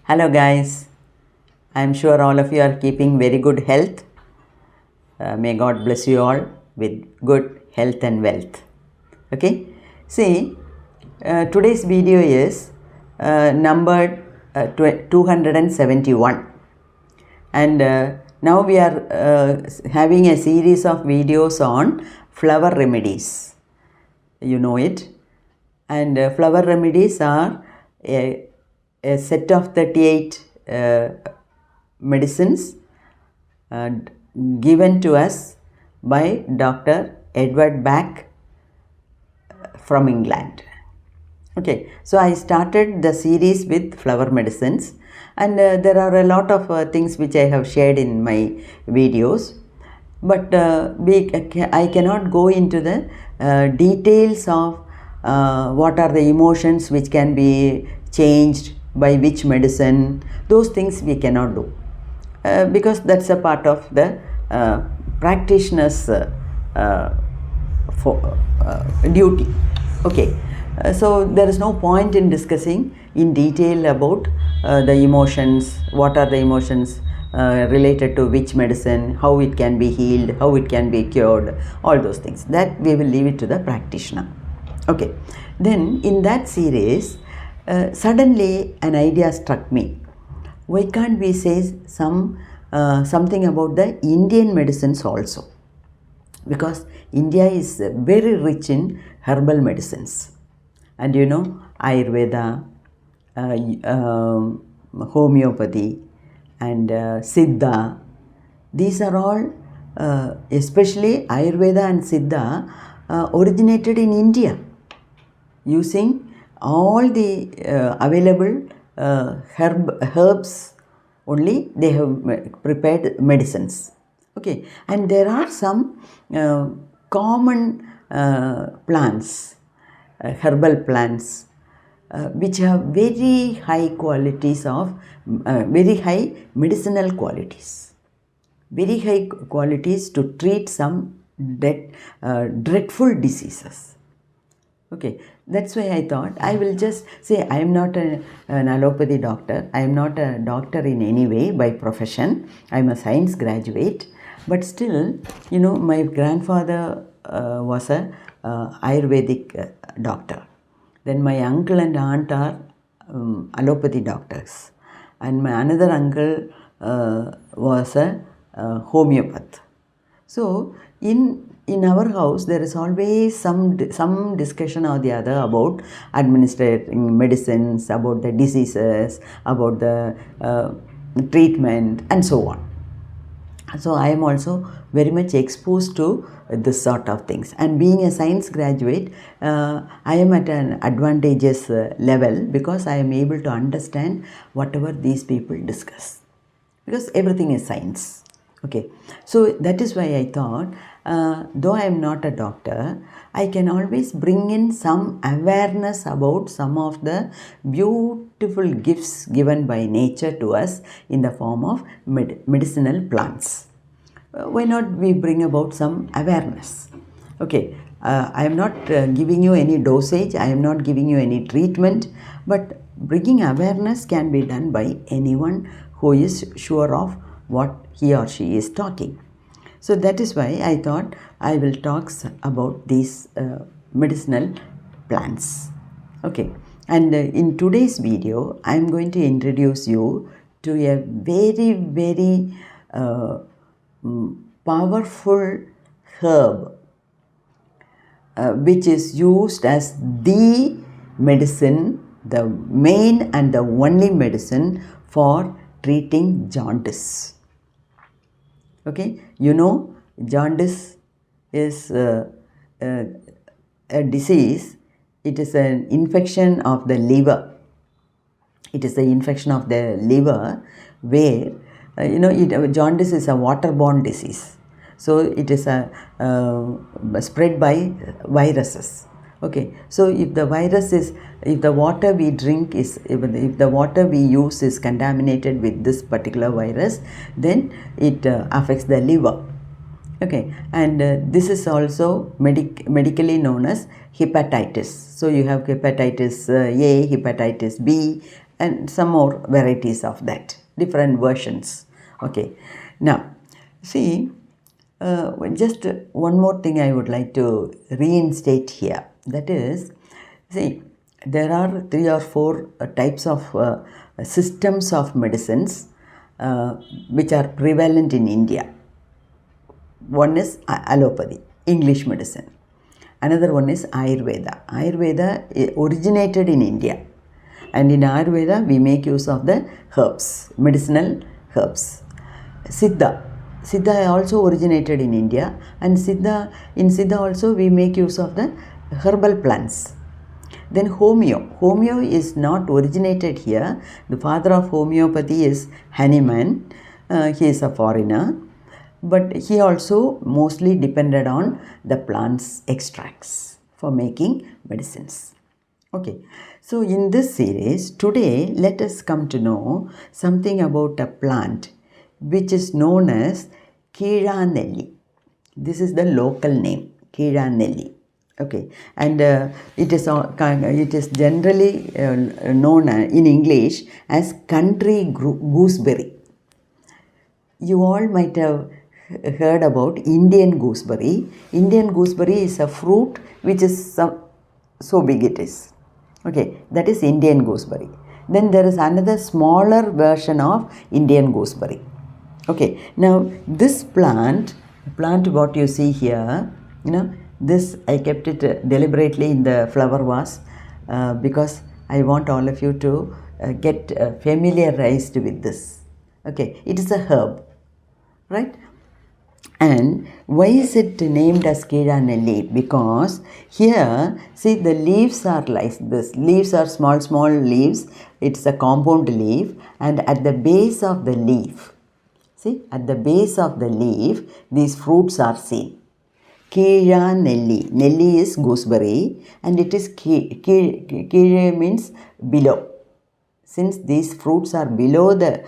Hello guys, I am sure all of you are keeping very good health. May God bless you all with good health and wealth. Okay, see, today's video is numbered 271, and now we are having a series of videos on flower remedies. You know it, and flower remedies are a set of 38 medicines given to us by Dr. Edward Bach from England. Okay, so I started the series with flower medicines, and there are a lot of things which I have shared in my videos, but I cannot go into the details of what are the emotions which can be changed by which medicine. Those things we cannot do because that's a part of the practitioner's duty. Okay, so there is no point in discussing in detail about the emotions, what are the emotions related to which medicine, how it can be healed, how it can be cured, all those things. That we will leave it to the practitioner. Okay, then in that series, suddenly an idea struck me. Why can't we say something about the Indian medicines also? Because India is very rich in herbal medicines, and you know, Ayurveda, homeopathy, and Siddha. These are all, especially Ayurveda and Siddha, originated in India, using all the available herbs only. They have prepared medicines. Okay, and there are some common plants, herbal plants, which have very high qualities of very high medicinal qualities, very high qualities to treat some dreadful diseases. Okay, that's why I thought I will just say I am not an allopathy doctor. I am not a doctor in any way by profession. I am a science graduate. But still, you know, my grandfather was a Ayurvedic doctor. Then my uncle and aunt are allopathy doctors. And my another uncle was a homeopath. So, in our house, there is always some discussion or the other about administering medicines, about the diseases, about the treatment, and so on. So I am also very much exposed to this sort of things, and being a science graduate, I am at an advantageous level because I am able to understand whatever these people discuss, because everything is science. Okay, so that is why I thought, though I am not a doctor, I can always bring in some awareness about some of the beautiful gifts given by nature to us in the form of medicinal plants. Why not we bring about some awareness? Okay, I am not giving you any dosage, I am not giving you any treatment, but bringing awareness can be done by anyone who is sure of what he or she is talking. So that is why I thought I will talk about these medicinal plants. Okay, and in today's video, I am going to introduce you to a very, very powerful herb which is used as the medicine, the main and the only medicine for treating jaundice. Okay, you know, jaundice is a disease. It is an infection of the liver. It is an infection of the liver where, you know, jaundice is a waterborne disease. So it is spread by viruses. Okay, so if the virus is, if the water we drink is, if the water we use is contaminated with this particular virus, then it affects the liver. Okay, and this is also medically known as hepatitis. So you have hepatitis A, hepatitis B, and some more varieties of that, different versions. Okay, now see, just one more thing I would like to reinstate here, that is, see, there are 3 or 4 types of systems of medicines which are prevalent in India. One is allopathy, English medicine. Another one is Ayurveda. Ayurveda originated in India, and in Ayurveda we make use of the herbs, medicinal herbs. Siddha also originated in India, and in Siddha also we make use of the herbal plants. Then Homeo is not originated here. The father of homeopathy is Hahnemann. He is a foreigner, but he also mostly depended on the plants' extracts for making medicines. Okay, so in this series today, let us come to know something about a plant which is known as Keelanelli. This is the local name, Keelanelli. Okay, and it is generally known in English as country gooseberry. You all might have heard about Indian gooseberry. Indian gooseberry is a fruit which is so big it is. Okay, that is Indian gooseberry. Then there is another smaller version of Indian gooseberry. Okay, now this plant what you see here, this I kept it deliberately in the flower vase because I want all of you to get familiarized with this. Okay, it is a herb, right? And why is it named as Keelanelli? Because here, see, the leaves are like this. Leaves are small leaves. It's a compound leaf, and at the base of the leaf, see, at the base of the leaf, these fruits are seen. Keelanelli. Nelli is gooseberry, and it is Keela means below. Since these fruits are below the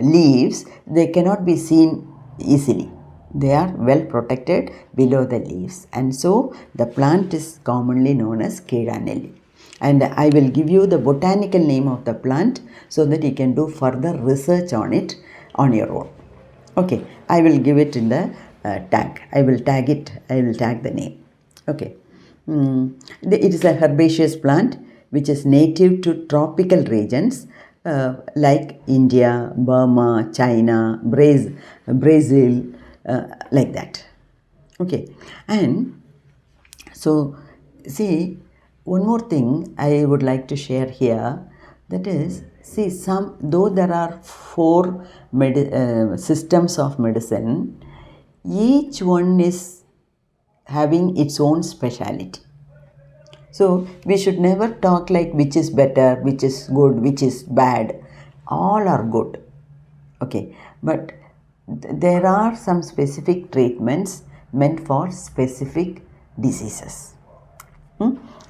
leaves, they cannot be seen easily. They are well protected below the leaves, and so the plant is commonly known as Keelanelli. And I will give you the botanical name of the plant so that you can do further research on it on your own. Okay, I will give it in the tag. I will tag the name. Okay, it is a herbaceous plant which is native to tropical regions like India, Burma, China, Brazil, like that. Okay, and so see, one more thing I would like to share here, that is, see, though there are 4 systems of medicine, each one is having its own speciality. So we should never talk like which is better, which is good, which is bad. All are good. Okay, but there are some specific treatments meant for specific diseases.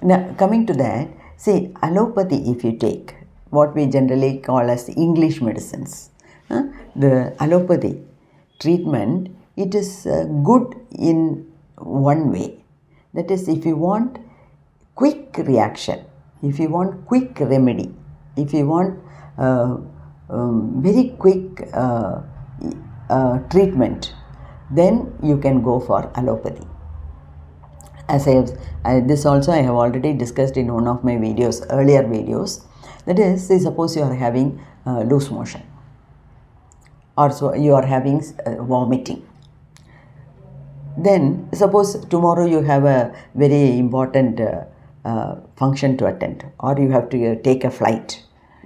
Now coming to that, say allopathy, if you take what we generally call as English medicines, the allopathy treatment, it is good in one way. That is, if you want quick reaction, if you want quick remedy, if you want very quick treatment, then you can go for allopathy. As this also I have already discussed in one of my earlier videos. That is, say suppose you are having loose motion, or so you are having vomiting. Then suppose tomorrow you have a very important function to attend, or you have to take a flight,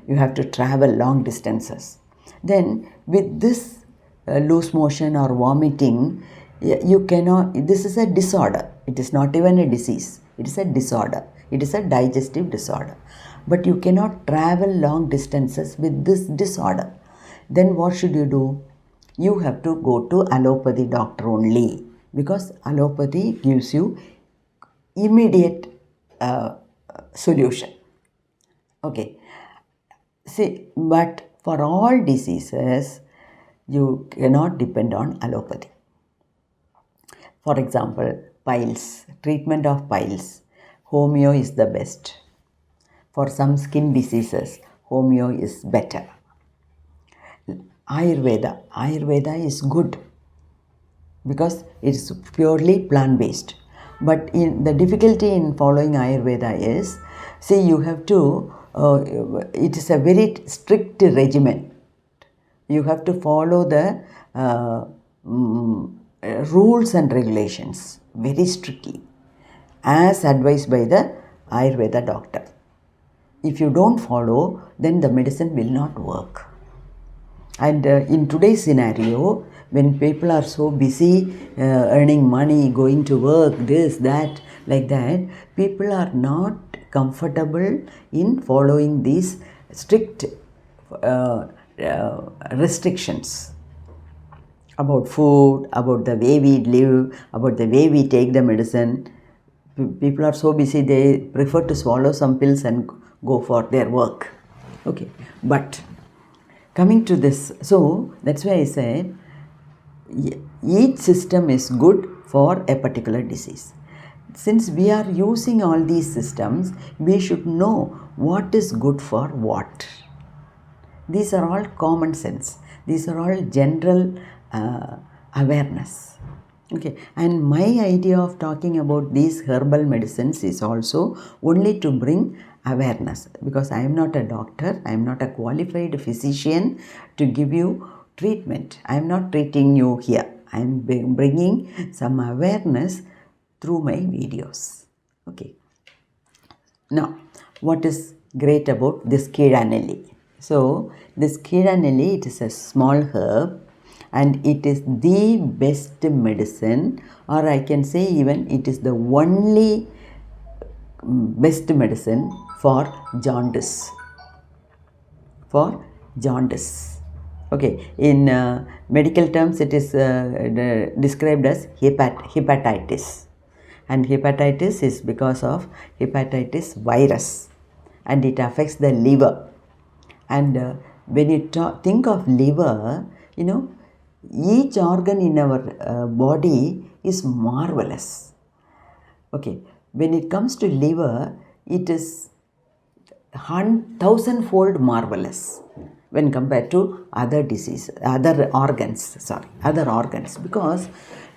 you have to travel long distances. Then with this loose motion or vomiting, you cannot, this is a disorder. It is not even a disease. It is a disorder. It is a digestive disorder. But you cannot travel long distances with this disorder. Then what should you do? You have to go to allopathy doctor only, because allopathy gives you immediate solution. Okay. See, but for all diseases, you cannot depend on allopathy. For example, piles, treatment of piles, homeo is the best. For some skin diseases, homeo is better. Ayurveda is good because it's purely plant-based. But the difficulty in following Ayurveda is, see, you have to, it is a very strict regimen. You have to follow the rules and regulations very strictly, as advised by the Ayurveda doctor. If you don't follow, then the medicine will not work. And in today's scenario, when people are so busy earning money, going to work, this, that, like that, people are not comfortable in following these strict restrictions about food, about the way we live, about the way we take the medicine. People are so busy, they prefer to swallow some pills and go for their work. Okay, but coming to this, so that's why I said each system is good for a particular disease. Since we are using all these systems, we should know what is good for what. These are all common sense. These are all general awareness. Okay, and my idea of talking about these herbal medicines is also only to bring awareness, because I am not a doctor, I am not a qualified physician to give you treatment. I am not treating you here. I am bringing some awareness through my videos. Okay. Now, what is great about this Kidanelli? So, this Kidanelli, it is a small herb and it is the best medicine, or I can say even it is the only best medicine for jaundice. For jaundice. Okay, in medical terms it is described as hepatitis. And hepatitis is because of hepatitis virus and it affects the liver. And when you think of liver, you know, each organ in our body is marvelous. Okay, when it comes to liver, it is 1,000-fold marvelous when compared to other organs, because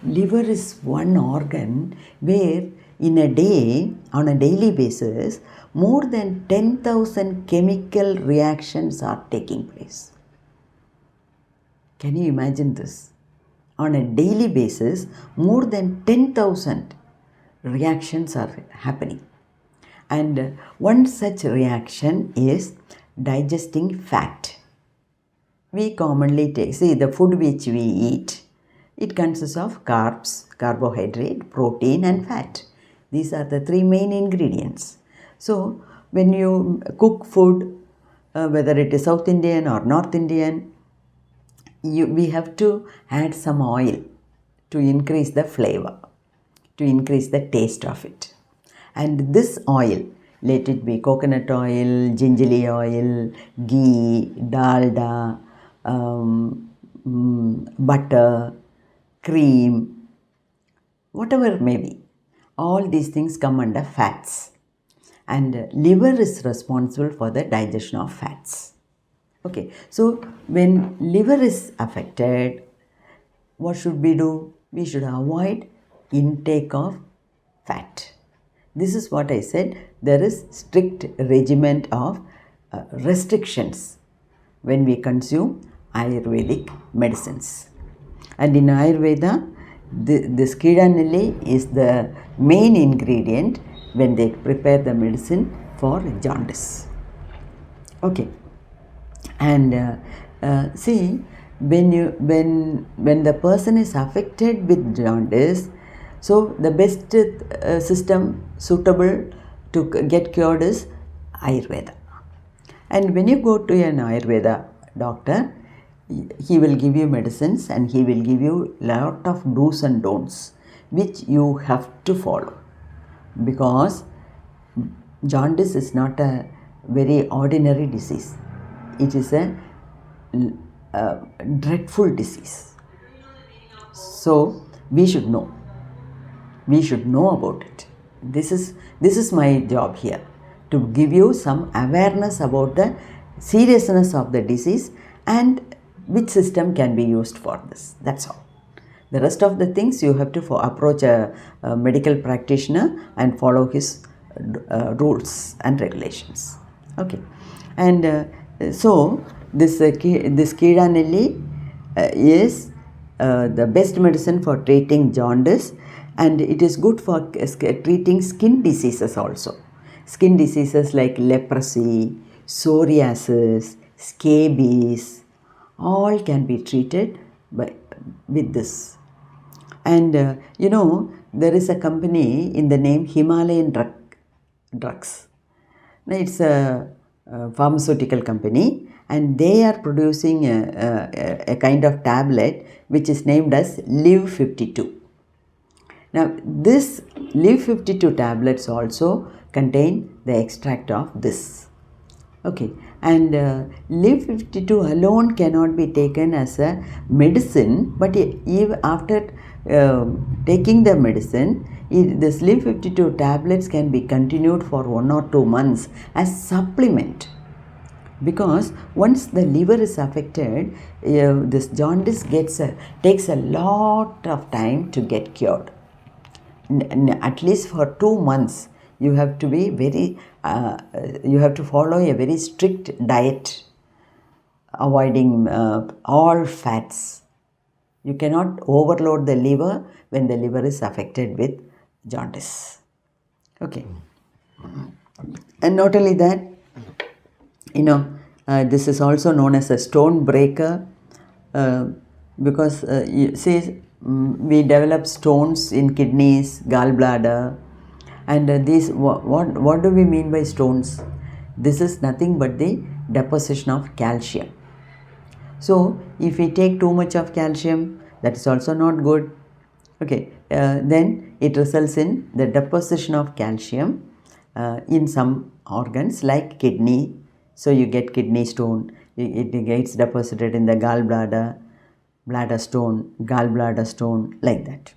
liver is one organ where in a day, on a daily basis, more than 10,000 chemical reactions are taking place. Can you imagine this? On a daily basis, more than 10,000 reactions are happening. And one such reaction is digesting fat. We commonly take, see, the food which we eat, it consists of carbs, carbohydrate, protein and fat. These are the three main ingredients. So, when you cook food, whether it is South Indian or North Indian, we have to add some oil to increase the flavor, to increase the taste of it. And this oil, let it be coconut oil, gingerly oil, ghee, dalda, butter, cream, whatever it may be, all these things come under fats. And liver is responsible for the digestion of fats. Okay, so when liver is affected, what should we do? We should avoid intake of fat. This is what I said. There is strict regimen of restrictions when we consume Ayurvedic medicines. And in Ayurveda, this Kidanelli is the main ingredient when they prepare the medicine for jaundice. Okay. And see, when the person is affected with jaundice, so the best system suitable to get cured is Ayurveda. And when you go to an Ayurveda doctor, he will give you medicines and he will give you lot of do's and don'ts which you have to follow, because jaundice is not a very ordinary disease. It is a dreadful disease. So we should know about it. This is my job here, to give you some awareness about the seriousness of the disease and which system can be used for this. That's all. The rest of the things you have to approach a medical practitioner and follow his rules and regulations. Okay, and so this Kidanelli is the best medicine for treating jaundice, and it is good for treating skin diseases also. Skin diseases like leprosy, psoriasis, scabies, all can be treated with this. And there is a company in the name Himalayan Drugs. Now it's a pharmaceutical company, and they are producing a kind of tablet which is named as Live 52. Now this Live 52 tablets also contain the extract of this. Okay, and Live 52 alone cannot be taken as a medicine, but even after taking the medicine, this Live 52 tablets can be continued for 1 or 2 months as supplement. Because once the liver is affected, this jaundice takes a lot of time to get cured. At least for 2 months, you have to be you have to follow a very strict diet, avoiding all fats. You cannot overload the liver when the liver is affected with jaundice. Okay, and not only that, this is also known as a stone breaker, because we develop stones in kidneys, gallbladder, and these, what do we mean by stones? This is nothing but the deposition of calcium. So if we take too much of calcium, that is also not good. Okay, then it results in the deposition of calcium in some organs like kidney. So you get kidney stone, it gets deposited in the gallbladder, bladder stone, gallbladder stone, like that.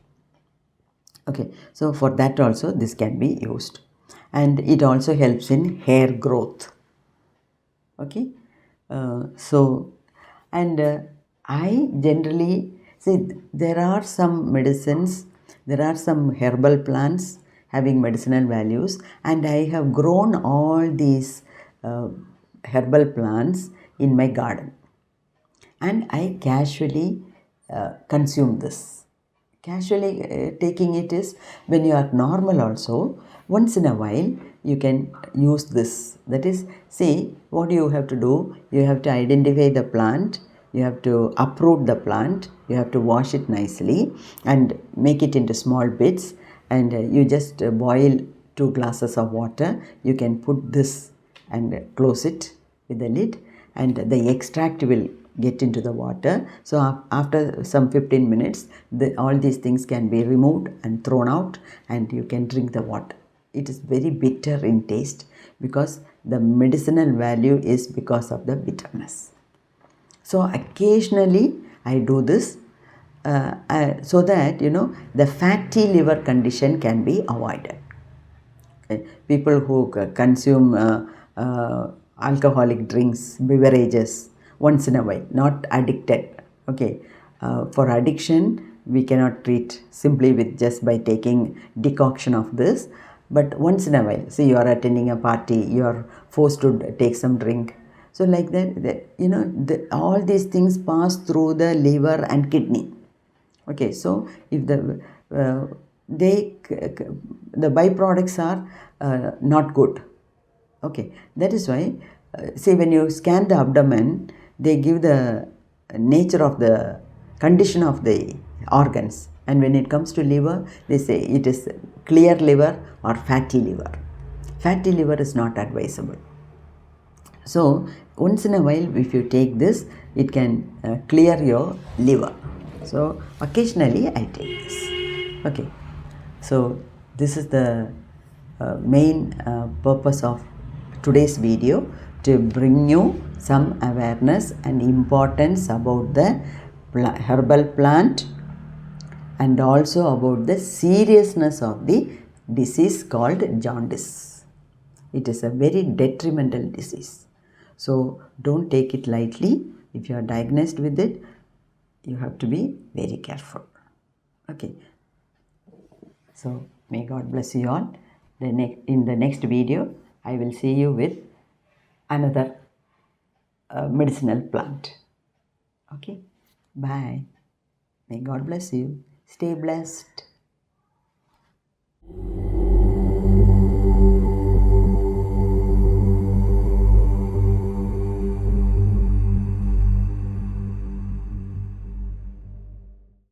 Okay, so for that also this can be used, and it also helps in hair growth. Okay, I generally see there are some medicines, there are some herbal plants having medicinal values, and I have grown all these herbal plants in my garden, and I casually consume this. Casually taking it is when you are normal also, once in a while you can use this. That is, see, what you have to do, you have to identify the plant, you have to uproot the plant, you have to wash it nicely and make it into small bits, and you just boil 2 glasses of water. You can put this and close it with the lid, and the extract will get into the water. So after some 15 minutes, all these things can be removed and thrown out, and you can drink the water. It is very bitter in taste because the medicinal value is because of the bitterness. So occasionally I do this so that the fatty liver condition can be avoided. Okay. People who consume alcoholic drinks, beverages once in a while, not addicted. Okay, for addiction we cannot treat simply with just by taking decoction of this, but once in a while, see, you are attending a party, you are forced to take some drink. So like that, all these things pass through the liver and kidney. Okay, so if the byproducts are not good. Okay, that is why, see, when you scan the abdomen, they give the nature of the condition of the organs, and when it comes to liver, they say it is clear liver or fatty liver. Fatty liver is not advisable. So once in a while, if you take this, it can clear your liver. So occasionally I take this. Okay, so this is the main purpose of today's video, to bring you some awareness and importance about the herbal plant, and also about the seriousness of the disease called jaundice. It is a very detrimental disease. So don't take it lightly. If you are diagnosed with it, you have to be very careful. Okay. So may God bless you all. In the next video, I will see you with another medicinal plant. Okay. Bye. May God bless you. Stay blessed.